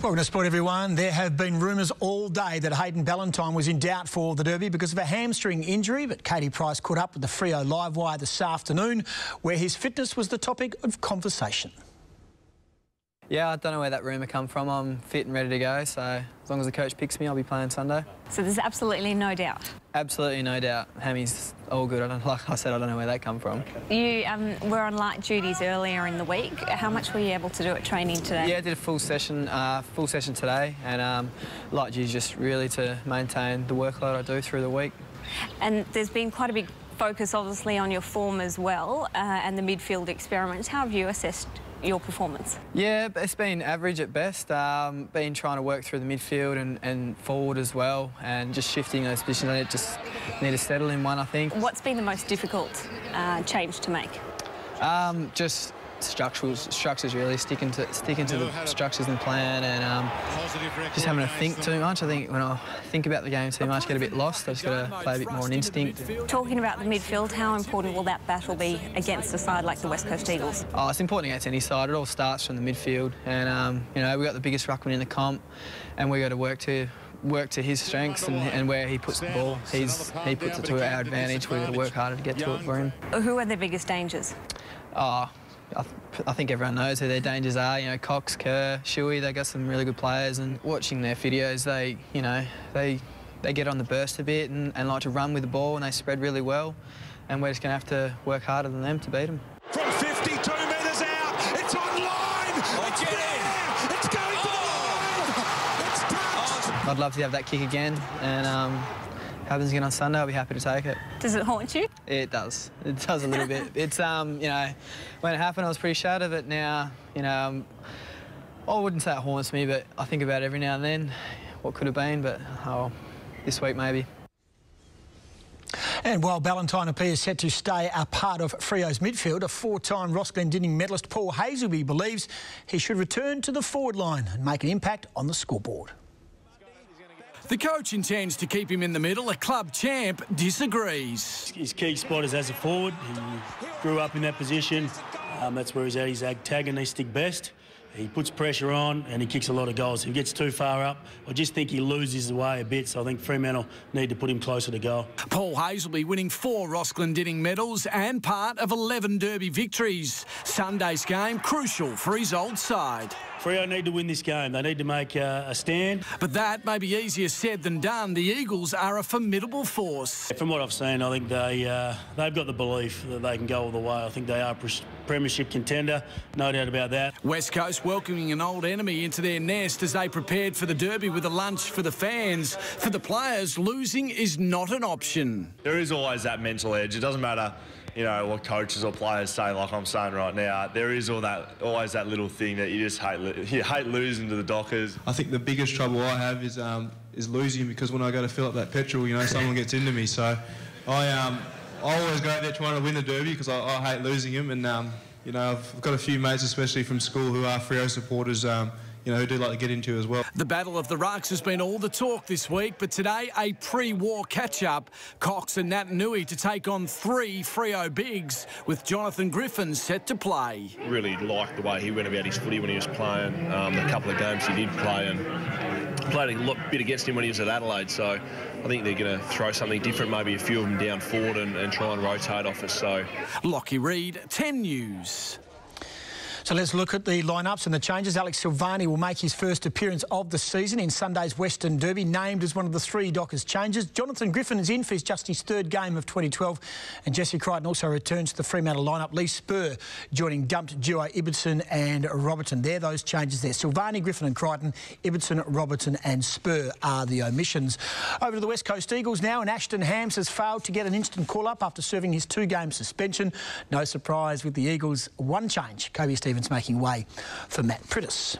Welcome to Sport, everyone. There have been rumours all day that Hayden Ballantyne was in doubt for the Derby because of a hamstring injury, but Katie Price caught up with the Freo Livewire this afternoon, where his fitness was the topic of conversation. Yeah, I don't know where that rumour come from. I'm fit and ready to go, so as long as the coach picks me, I'll be playing Sunday. So there's absolutely no doubt? Absolutely no doubt. Hammy's all good. Like I said, I don't know where that come from. You were on light duties earlier in the week. How much were you able to do at training today? Yeah, I did a full session today, and light duties just really to maintain the workload I do through the week. And there's been quite a big focus, obviously, on your form as well, and the midfield experiments. How have you assessed your performance? Yeah, it's been average at best. Been trying to work through the midfield and forward as well, and just shifting those positions. I just need to settle in one, I think. What's been the most difficult change to make? Just structures really, sticking to the structures and plan, and just having to think too much. I think when I think about the game too much, I get a bit lost. I just got to play a bit more on instinct. Talking about the midfield, how important will that battle be against a side like the West Coast Eagles? Oh, it's important against any side. It all starts from the midfield, and you know, we've got the biggest ruckman in the comp, and we've got to work to his strengths and where he puts the ball. He puts it to our advantage. We've got to work harder to get to it for him. Who are their biggest dangers? I think everyone knows who their dangers are. You know, Cox, Kerr, Shuey, they got some really good players, and watching their videos, they get on the burst a bit and like to run with the ball, and they spread really well, and we're just going to have to work harder than them to beat them. From 52 metres out, it's online! It's there! It's going to the line! It's touched! I'd love to have that kick again, and happens again on Sunday, I'll be happy to take it. Does it haunt you? It does. It does a little bit. It's, you know, when it happened, I was pretty shattered, but now, you know, I wouldn't say it haunts me, but I think about it every now and then, what could have been, but this week maybe. And while Ballantyne appears set to stay a part of Freo's midfield, a four-time Ross Glendinning medalist Paul Hazelby believes he should return to the forward line and make an impact on the scoreboard. The coach intends to keep him in the middle. A club champ disagrees. His key spot is as a forward. He grew up in that position. That's where he's at his antagonistic best. He puts pressure on and he kicks a lot of goals. If he gets too far up, I just think he loses the way a bit, so I think Fremantle need to put him closer to goal. Paul Hazelby winning 4 Ross Glendinning medals and part of 11 Derby victories. Sunday's game crucial for his old side. Freo need to win this game. They need to make a stand. But that may be easier said than done. The Eagles are a formidable force. From what I've seen, I think they've got the belief that they can go all the way. I think they are a premiership contender, no doubt about that. West Coast welcoming an old enemy into their nest as they prepared for the Derby with a lunch for the fans. For the players, losing is not an option. There is always that mental edge. It doesn't matter, you know, what coaches or players say, like I'm saying right now. There is always that little thing that you just hate. You hate losing to the Dockers. I think the biggest trouble I have is losing, because when I go to fill up that petrol, you know, someone gets into me. So I always go out there trying to win the Derby because I hate losing him. And you know, I've got a few mates, especially from school, who are Freo supporters, you know, who do like to get into as well. The Battle of the Rucks has been all the talk this week, but today a pre-war catch-up. Cox and Nat Nui to take on 3 Freo bigs, with Jonathan Griffin set to play. Really liked the way he went about his footy when he was playing. The couple of games he did play, and played a bit against him when he was at Adelaide, so I think they're going to throw something different, maybe a few of them down forward and try and rotate off us. So, Lockie Reid, 10 News. So let's look at the lineups and the changes. Alex Silvani will make his first appearance of the season in Sunday's Western Derby, named as one of the 3 Dockers changes. Jonathan Griffin is in for just his 3rd game of 2012, and Jesse Crichton also returns to the Fremantle lineup. Lee Spur joining dumped duo Ibbotson and Robertson. They're those changes there. Silvani, Griffin and Crichton, Ibbotson, Robertson and Spur are the omissions. Over to the West Coast Eagles now, and Ashton Hams has failed to get an instant call-up after serving his 2-game suspension. No surprise with the Eagles, 1 change. Kobe Stevens making way for Matt Prittis.